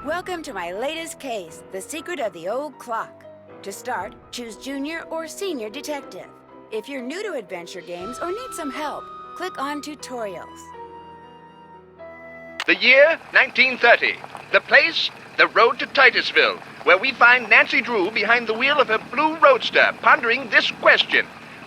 Welcome to my latest case, The Secret of the Old Clock. To start, choose Junior or Senior Detective. If you're new to adventure games or need some help, click on Tutorials. The year, 1930. The place, the road to Titusville, where we find Nancy Drew behind the wheel of her blue roadster, pondering this question.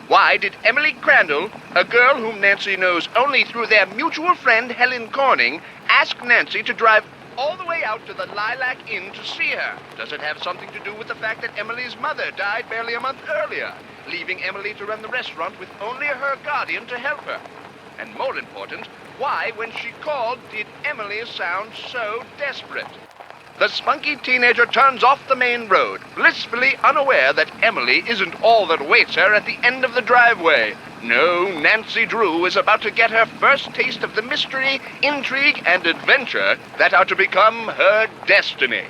Why did Emily Crandall, a girl whom Nancy knows only through their mutual friend Helen Corning, ask Nancy to drive all the way out to the Lilac Inn to see her? Does it have something to do with the fact that Emily's mother died barely a month earlier, leaving Emily to run the restaurant with only her guardian to help her? And more important, why, when she called, did Emily sound so desperate? The spunky teenager turns off the main road, blissfully unaware that Emily isn't all that awaits her at the end of the driveway. No, Nancy Drew is about to get her first taste of the mystery, intrigue, and adventure that are to become her destiny.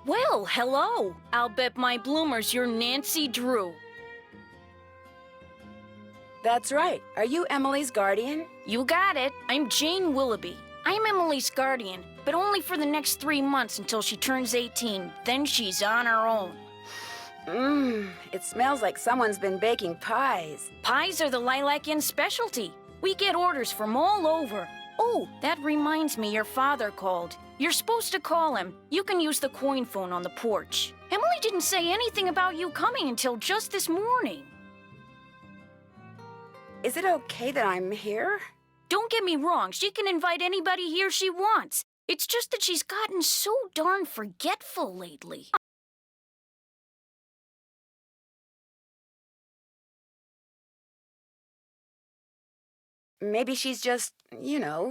Well, hello. I'll bet my bloomers you're Nancy Drew. That's right. Are you Emily's guardian? You got it. I'm Jane Willoughby. I'm Emily's guardian, but only for the next 3 months until she turns 18. Then she's on her own. It smells like someone's been baking pies. Pies are the Lilac Inn specialty. We get orders from all over. Oh, that reminds me, your father called. You're supposed to call him. You can use the coin phone on the porch. Emily didn't say anything about you coming until just this morning. Is it okay that I'm here? Don't get me wrong, she can invite anybody here she wants. It's just that she's gotten so darn forgetful lately. Maybe she's just,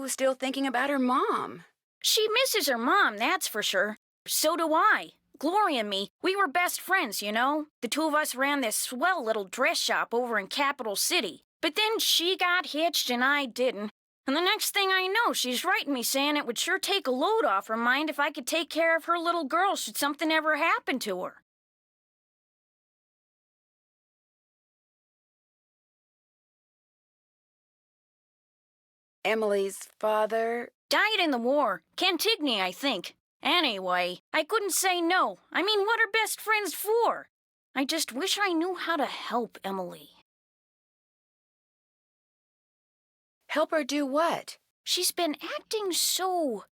still thinking about her mom. She misses her mom, that's for sure. So do I. Gloria and me, we were best friends, you know? The two of us ran this swell little dress shop over in Capital City. But then she got hitched and I didn't. And the next thing I know, she's writing me saying it would sure take a load off her mind if I could take care of her little girl should something ever happen to her. Emily's father? Died in the war. Cantigny, I think. Anyway, I couldn't say no. I mean, what are best friends for? I just wish I knew how to help Emily. Help her do what? She's been acting so...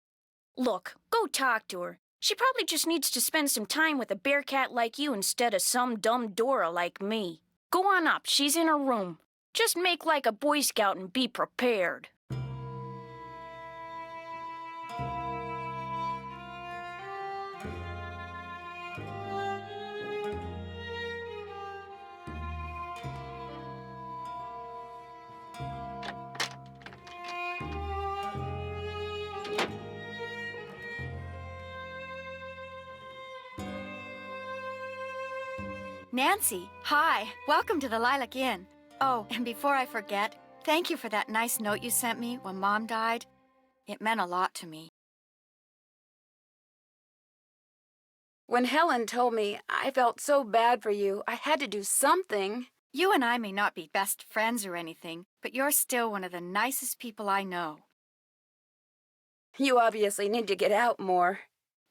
Look, go talk to her. She probably just needs to spend some time with a bearcat like you instead of some dumb Dora like me. Go on up, she's in her room. Just make like a Boy Scout and be prepared. Nancy, hi. Welcome to the Lilac Inn. Oh, and before I forget, thank you for that nice note you sent me when Mom died. It meant a lot to me. When Helen told me I felt so bad for you, I had to do something. You and I may not be best friends or anything, but you're still one of the nicest people I know. You obviously need to get out more.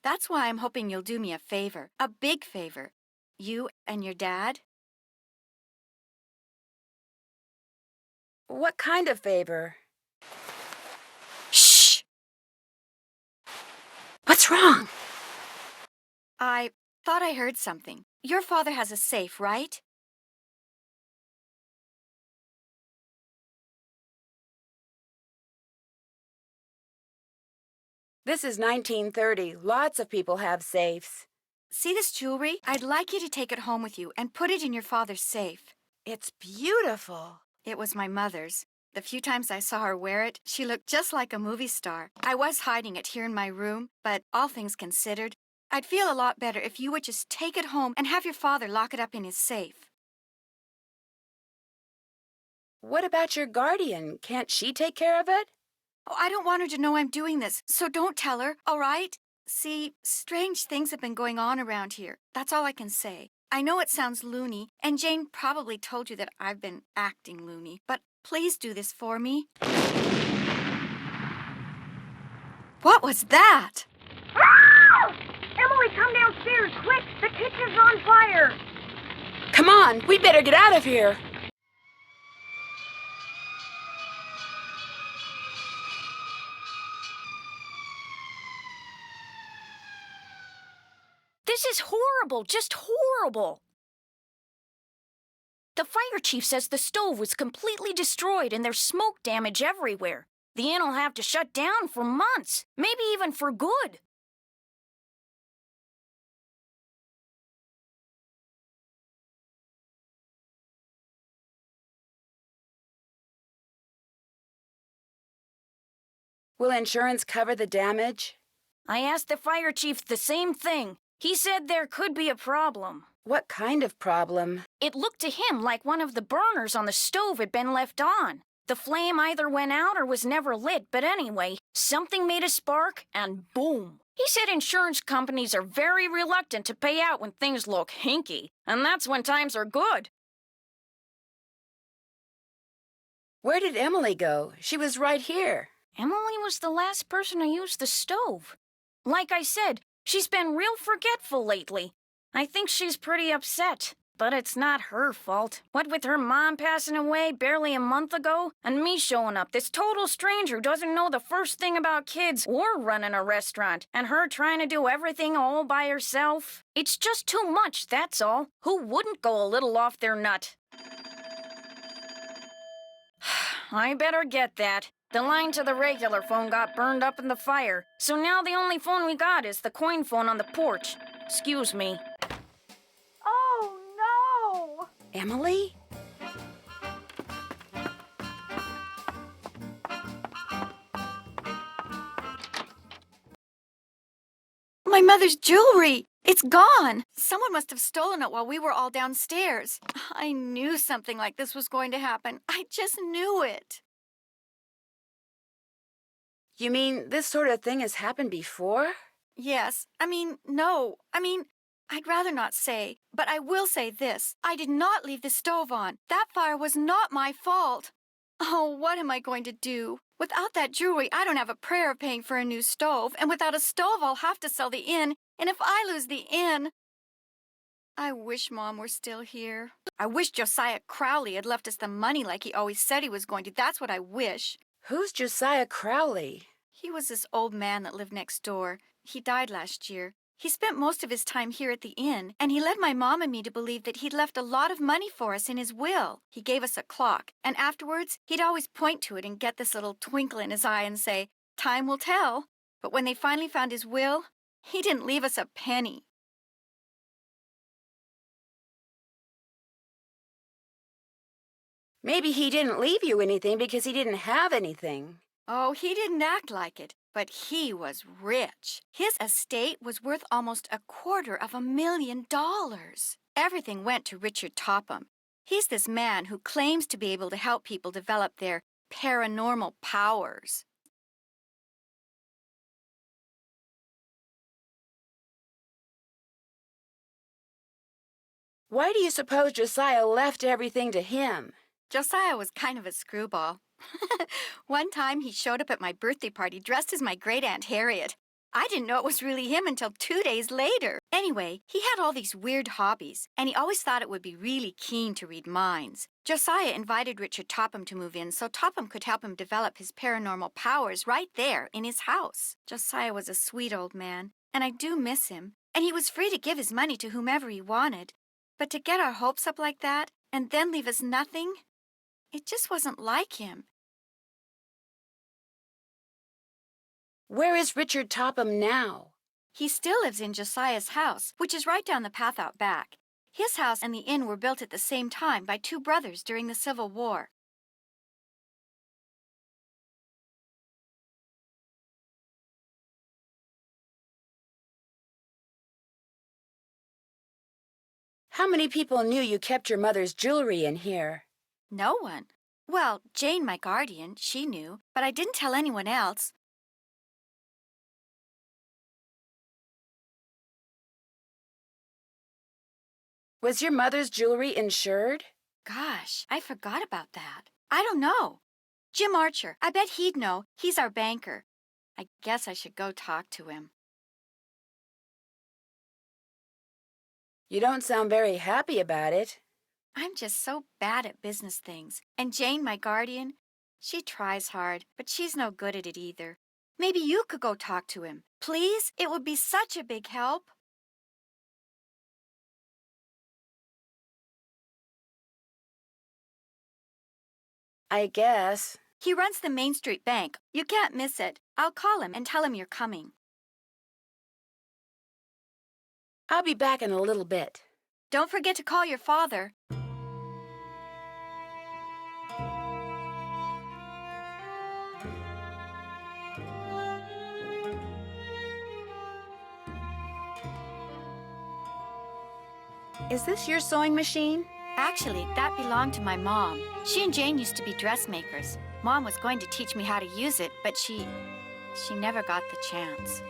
That's why I'm hoping you'll do me a favor, a big favor. You and your dad? What kind of favor? Shh! What's wrong? I thought I heard something. Your father has a safe, right? This is 1930. Lots of people have safes. See this jewelry? I'd like you to take it home with you and put it in your father's safe. It's beautiful. It was my mother's. The few times I saw her wear it, she looked just like a movie star. I was hiding it here in my room, but all things considered, I'd feel a lot better if you would just take it home and have your father lock it up in his safe. What about your guardian? Can't she take care of it? Oh, I don't want her to know I'm doing this, so don't tell her, all right? See, strange things have been going on around here. That's all I can say. I know it sounds loony, and Jane probably told you that I've been acting loony, but please do this for me. What was that? Emily, come downstairs, quick! The kitchen's on fire! Come on, we better get out of here. This is horrible, just horrible. The fire chief says the stove was completely destroyed and there's smoke damage everywhere. The inn will have to shut down for months, maybe even for good. Will insurance cover the damage? I asked the fire chief the same thing. He said there could be a problem. What kind of problem? It looked to him like one of the burners on the stove had been left on. The flame either went out or was never lit, but anyway, something made a spark and boom. He said insurance companies are very reluctant to pay out when things look hinky, and that's when times are good. Where did Emily go? She was right here. Emily was the last person to use the stove. Like I said, she's been real forgetful lately. I think she's pretty upset, but it's not her fault. What with her mom passing away barely a month ago, and me showing up, this total stranger who doesn't know the first thing about kids or running a restaurant, and her trying to do everything all by herself. It's just too much, that's all. Who wouldn't go a little off their nut? I better get that. The line to the regular phone got burned up in the fire, so now the only phone we got is the coin phone on the porch. Excuse me. Oh, no! Emily? My mother's jewelry! It's gone! Someone must have stolen it while we were all downstairs. I knew something like this was going to happen. I just knew it. You mean this sort of thing has happened before? Yes. No. I'd rather not say, but I will say this. I did not leave the stove on. That fire was not my fault. Oh, what am I going to do? Without that jewelry, I don't have a prayer of paying for a new stove, and without a stove, I'll have to sell the inn, and if I lose the inn... I wish Mom were still here. I wish Josiah Crowley had left us the money like he always said he was going to. That's what I wish. Who's Josiah Crowley? He was this old man that lived next door. He died last year. He spent most of his time here at the inn, and he led my mom and me to believe that he'd left a lot of money for us in his will. He gave us a clock, and afterwards, he'd always point to it and get this little twinkle in his eye and say, "Time will tell." But when they finally found his will, he didn't leave us a penny. Maybe he didn't leave you anything because he didn't have anything. Oh, he didn't act like it, but he was rich. His estate was worth almost $250,000. Everything went to Richard Topham. He's this man who claims to be able to help people develop their paranormal powers. Why do you suppose Josiah left everything to him? Josiah was kind of a screwball. One time he showed up at my birthday party dressed as my great-aunt Harriet. I didn't know it was really him until 2 days later. Anyway, he had all these weird hobbies, and he always thought it would be really keen to read minds. Josiah invited Richard Topham to move in so Topham could help him develop his paranormal powers right there in his house. Josiah was a sweet old man, and I do miss him. And he was free to give his money to whomever he wanted. But to get our hopes up like that, and then leave us nothing, it just wasn't like him. Where is Richard Topham now? He still lives in Josiah's house, which is right down the path out back. His house and the inn were built at the same time by two brothers during the Civil War. How many people knew you kept your mother's jewelry in here? No one. Well, Jane, my guardian, she knew, but I didn't tell anyone else. Was your mother's jewelry insured? Gosh, I forgot about that. I don't know. Jim Archer, I bet he'd know. He's our banker. I guess I should go talk to him. You don't sound very happy about it. I'm just so bad at business things. And Jane, my guardian, she tries hard, but she's no good at it either. Maybe you could go talk to him. Please? It would be such a big help. I guess. He runs the Main Street Bank. You can't miss it. I'll call him and tell him you're coming. I'll be back in a little bit. Don't forget to call your father. Is this your sewing machine? Actually, that belonged to my mom. She and Jane used to be dressmakers. Mom was going to teach me how to use it, but she never got the chance.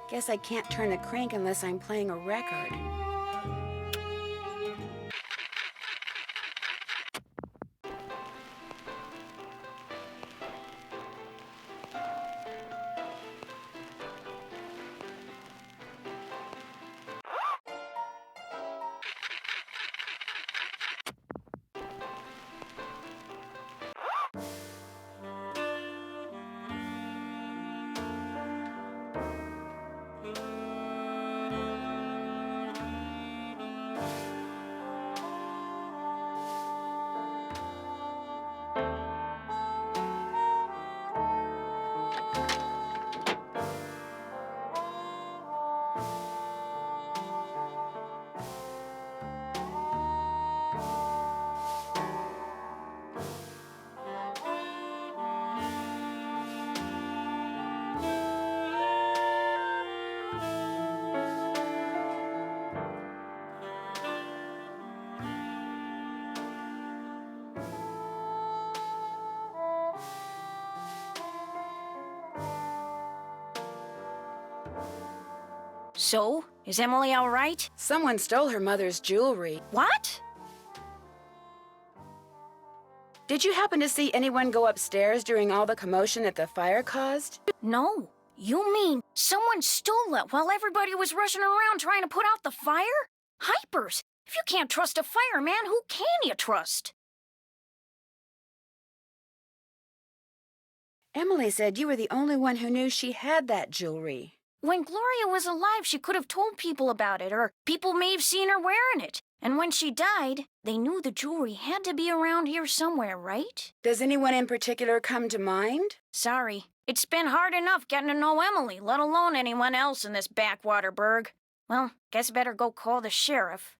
Guess I can't turn the crank unless I'm playing a record. So, is Emily all right? Someone stole her mother's jewelry. What? Did you happen to see anyone go upstairs during all the commotion that the fire caused? No. You mean someone stole it while everybody was rushing around trying to put out the fire? Hypers! If you can't trust a fireman, who can you trust? Emily said you were the only one who knew she had that jewelry. When Gloria was alive, she could have told people about it, or people may have seen her wearing it. And when she died, they knew the jewelry had to be around here somewhere, right? Does anyone in particular come to mind? Sorry. It's been hard enough getting to know Emily, let alone anyone else in this backwater burg. Well, guess I better go call the sheriff.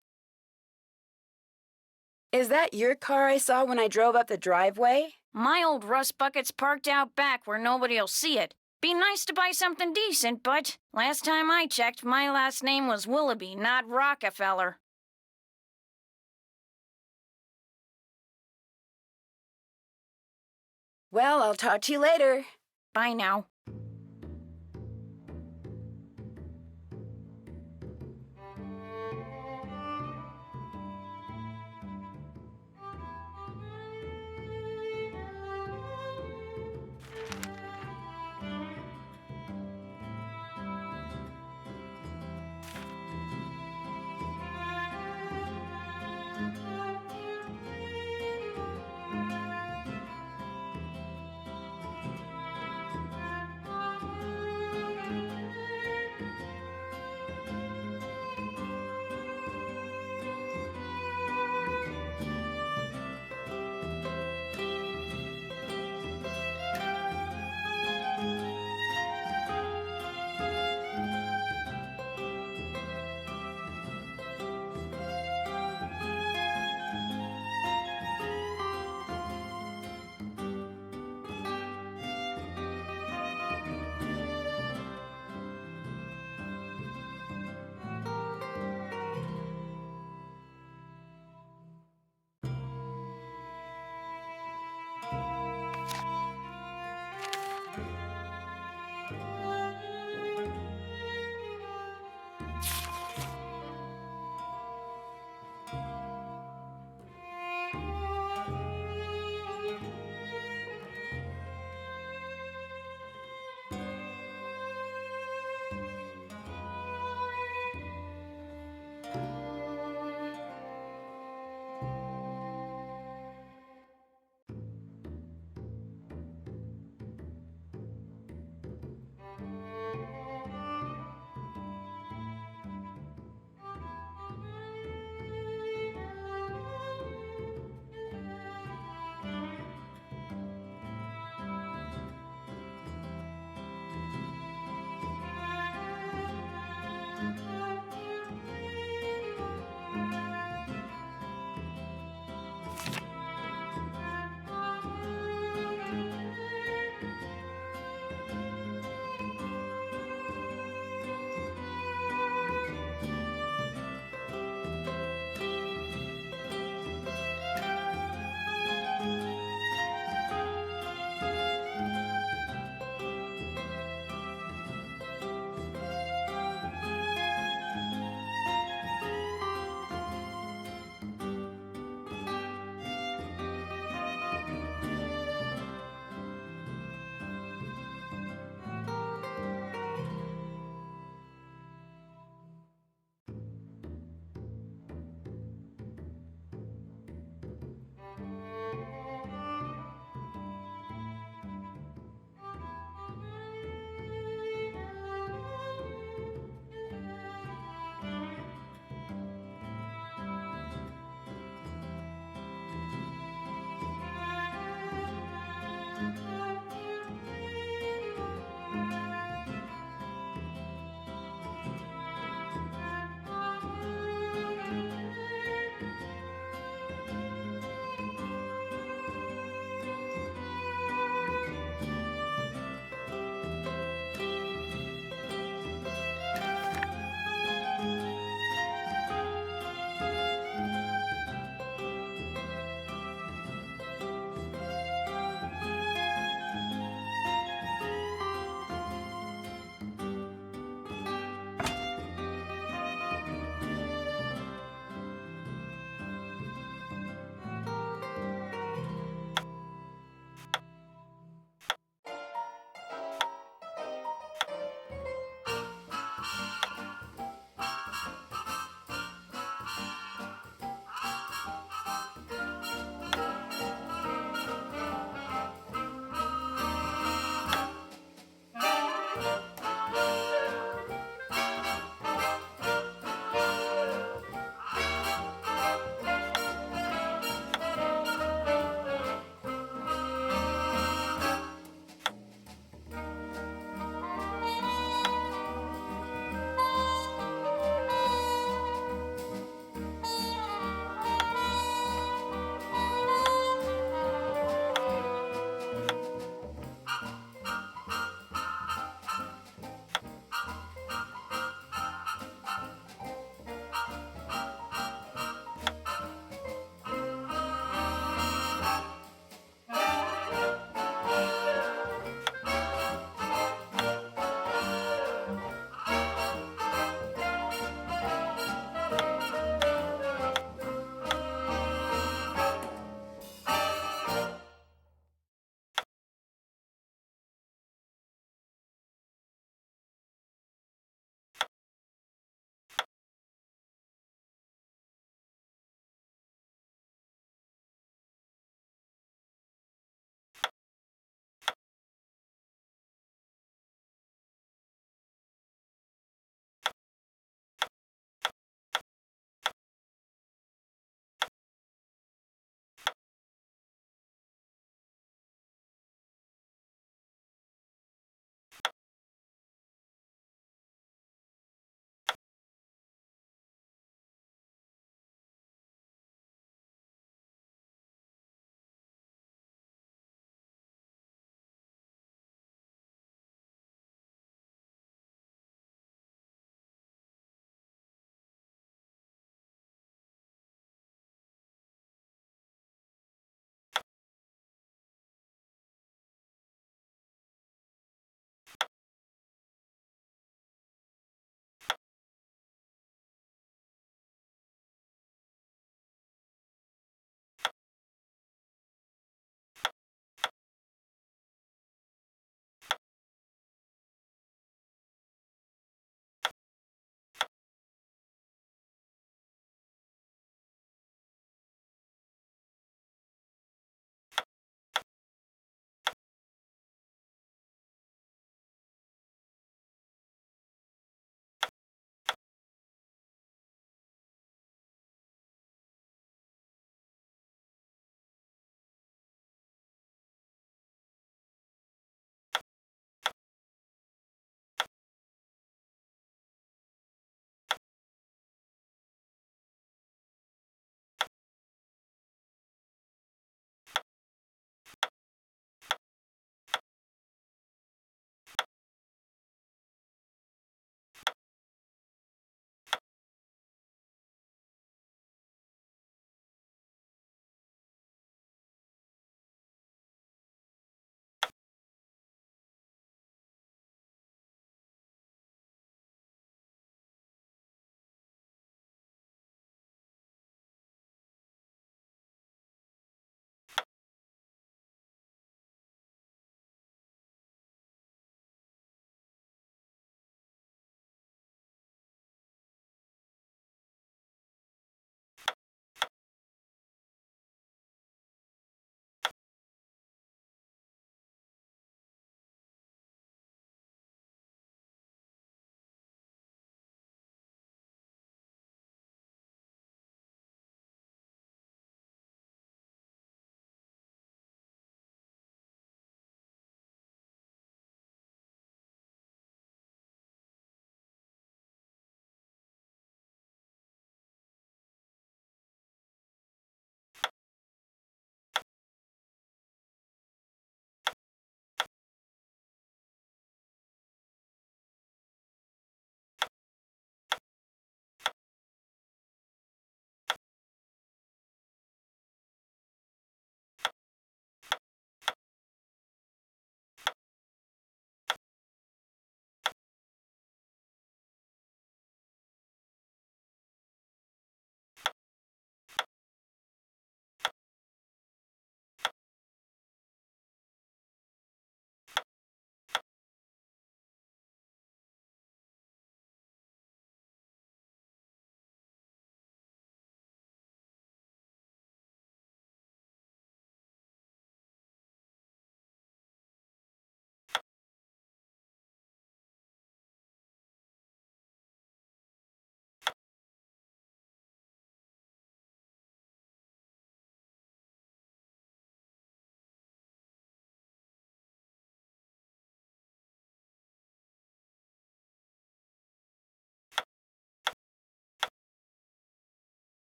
Is that your car I saw when I drove up the driveway? My old rust bucket's parked out back where nobody'll see it. Be nice to buy something decent, but last time I checked, my last name was Willoughby, not Rockefeller. Well, I'll talk to you later. Bye now.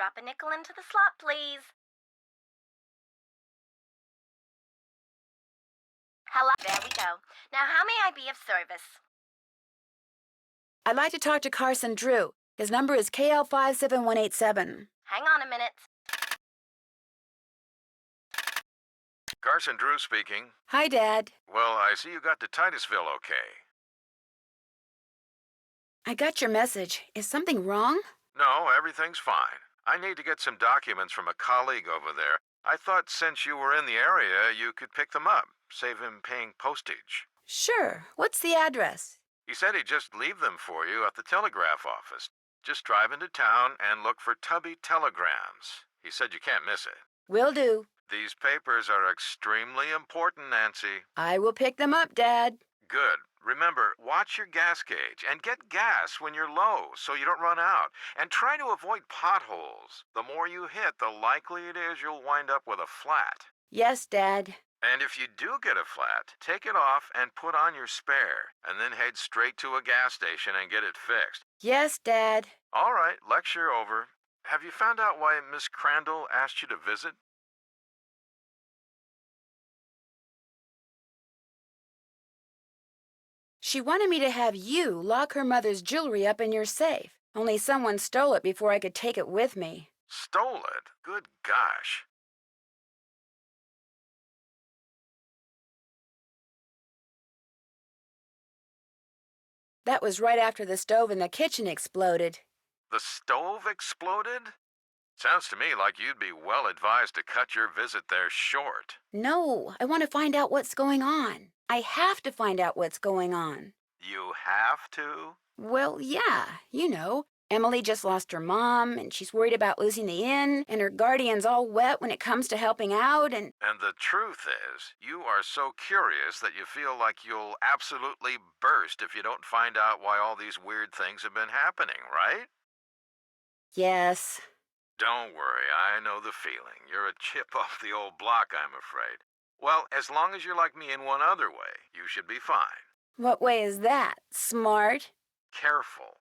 Drop a nickel into the slot, please. Hello. There we go. Now, how may I be of service? I'd like to talk to Carson Drew. His number is KL57187. Hang on a minute. Carson Drew speaking. Hi, Dad. Well, I see you got to Titusville okay. I got your message. Is something wrong? No, everything's fine. I need to get some documents from a colleague over there. I thought since you were in the area, you could pick them up, save him paying postage. Sure. What's the address? He said he'd just leave them for you at the telegraph office. Just drive into town and look for Tubby Telegrams. He said you can't miss it. Will do. These papers are extremely important, Nancy. I will pick them up, Dad. Good. Remember, watch your gas gauge and get gas when you're low so you don't run out. And try to avoid potholes. The more you hit, the likely it is you'll wind up with a flat. Yes, Dad. And if you do get a flat, take it off and put on your spare, and then head straight to a gas station and get it fixed. Yes, Dad. All right, lecture over. Have you found out why Miss Crandall asked you to visit? She wanted me to have you lock her mother's jewelry up in your safe. Only someone stole it before I could take it with me. Stole it? Good gosh. That was right after the stove in the kitchen exploded. The stove exploded? Sounds to me like you'd be well advised to cut your visit there short. No, I want to find out what's going on. I have to find out what's going on. You have to? Well, yeah, you know. Emily just lost her mom, and she's worried about losing the inn, and her guardian's all wet when it comes to helping out, and... And the truth is, you are so curious that you feel like you'll absolutely burst if you don't find out why all these weird things have been happening, right? Yes. Don't worry, I know the feeling. You're a chip off the old block, I'm afraid. Well, as long as you're like me in one other way, you should be fine. What way is that? Smart? Careful.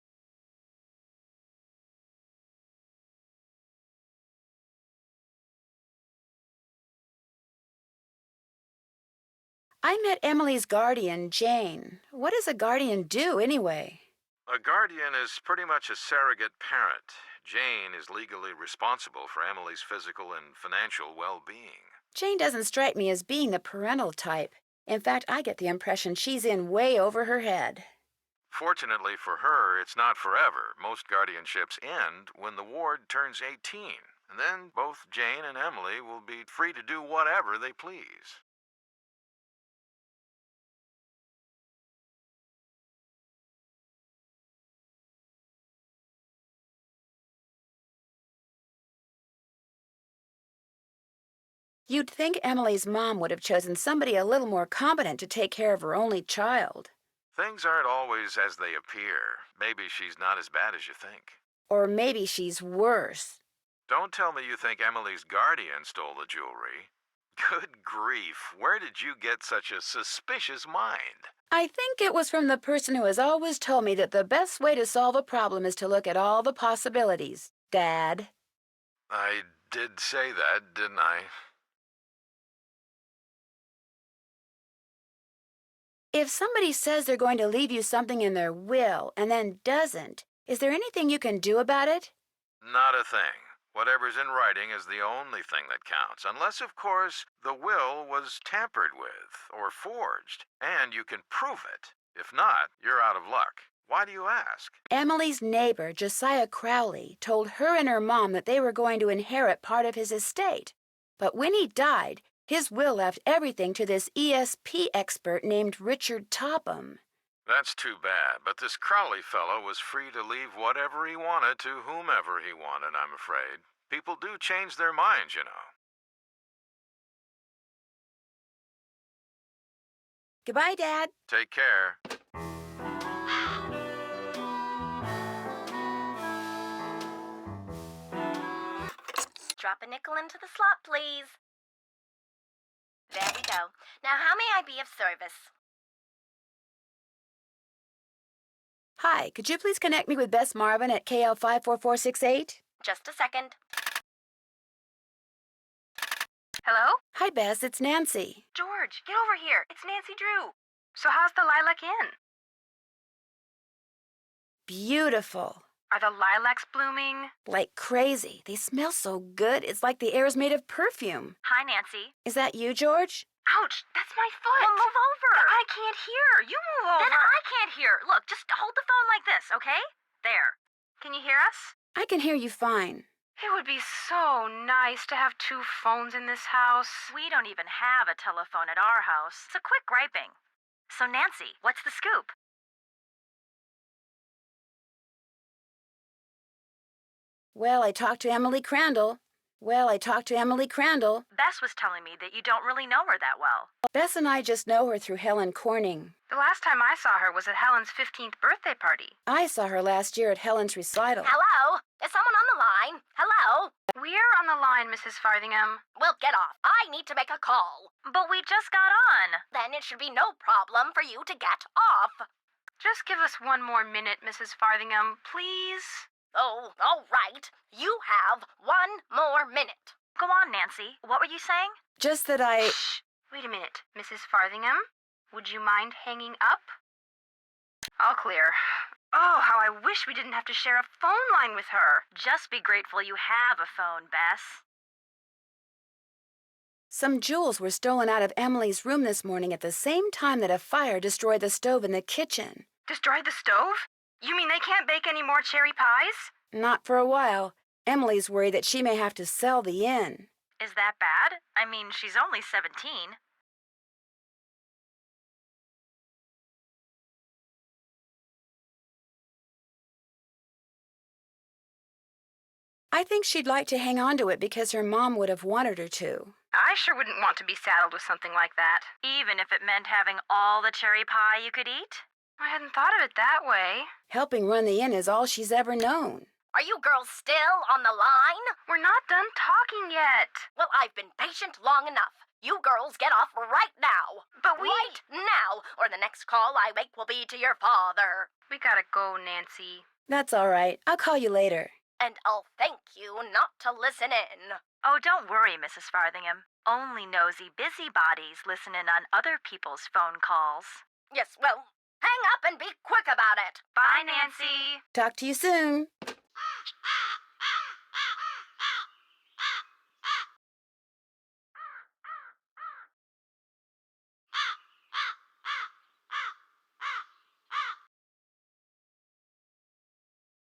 I met Emily's guardian, Jane. What does a guardian do, anyway? A guardian is pretty much a surrogate parent. Jane is legally responsible for Emily's physical and financial well-being. Jane doesn't strike me as being the parental type. In fact, I get the impression she's in way over her head. Fortunately for her, it's not forever. Most guardianships end when the ward turns 18. And then both Jane and Emily will be free to do whatever they please. You'd think Emily's mom would have chosen somebody a little more competent to take care of her only child. Things aren't always as they appear. Maybe she's not as bad as you think. Or maybe she's worse. Don't tell me you think Emily's guardian stole the jewelry. Good grief, where did you get such a suspicious mind? I think it was from the person who has always told me that the best way to solve a problem is to look at all the possibilities, Dad. I did say that, didn't I? If somebody says they're going to leave you something in their will and then doesn't, is there anything you can do about it? Not a thing. Whatever's in writing is the only thing that counts, unless, of course, the will was tampered with or forged, and you can prove it. If not, you're out of luck. Why do you ask? Emily's neighbor, Josiah Crowley, told her and her mom that they were going to inherit part of his estate. But when he died, his will left everything to this ESP expert named Richard Topham. That's too bad, but this Crowley fellow was free to leave whatever he wanted to whomever he wanted, I'm afraid. People do change their minds, you know. Goodbye, Dad. Take care. Drop a nickel into the slot, please. There we go. Now, how may I be of service? Hi, could you please connect me with Bess Marvin at KL54468? Just a second. Hello? Hi, Bess. It's Nancy. George, get over here. It's Nancy Drew. So how's the Lilac Inn? Beautiful. Are the lilacs blooming? Like crazy. They smell so good. It's like the air is made of perfume. Hi, Nancy. Is that you, George? Ouch, that's my foot. Well, move over. I can't hear. You move over. Then I can't hear. Look, just hold the phone like this, okay? There. Can you hear us? I can hear you fine. It would be so nice to have 2 phones in this house. We don't even have a telephone at our house. So quit griping. So, Nancy, what's the scoop? Well, I talked to Emily Crandall. Bess was telling me that you don't really know her that well. Bess and I just know her through Helen Corning. The last time I saw her was at Helen's 15th birthday party. I saw her last year at Helen's recital. Hello? Is someone on the line? Hello? We're on the line, Mrs. Farthingham. Well, get off. I need to make a call. But we just got on. Then it should be no problem for you to get off. Just give us 1 more minute, Mrs. Farthingham, please. Oh, all right. You have 1 more minute. Go on, Nancy. What were you saying? Just that I... Shh. Wait a minute, Mrs. Farthingham. Would you mind hanging up? All clear. Oh, how I wish we didn't have to share a phone line with her. Just be grateful you have a phone, Bess. Some jewels were stolen out of Emily's room this morning at the same time that a fire destroyed the stove in the kitchen. Destroyed the stove? You mean they can't bake any more cherry pies? Not for a while. Emily's worried that she may have to sell the inn. Is that bad? I mean, she's only 17. I think she'd like to hang on to it because her mom would have wanted her to. I sure wouldn't want to be saddled with something like that. Even if it meant having all the cherry pie you could eat? I hadn't thought of it that way. Helping run the inn is all she's ever known. Are you girls still on the line? We're not done talking yet. Well, I've been patient long enough. You girls get off right now. But we... Right now, or the next call I make will be to your father. We gotta go, Nancy. That's all right. I'll call you later. And I'll thank you not to listen in. Oh, don't worry, Mrs. Farthingham. Only nosy busybodies listen in on other people's phone calls. Yes, well, hang up and be quick about it. Bye, Nancy. Talk to you soon.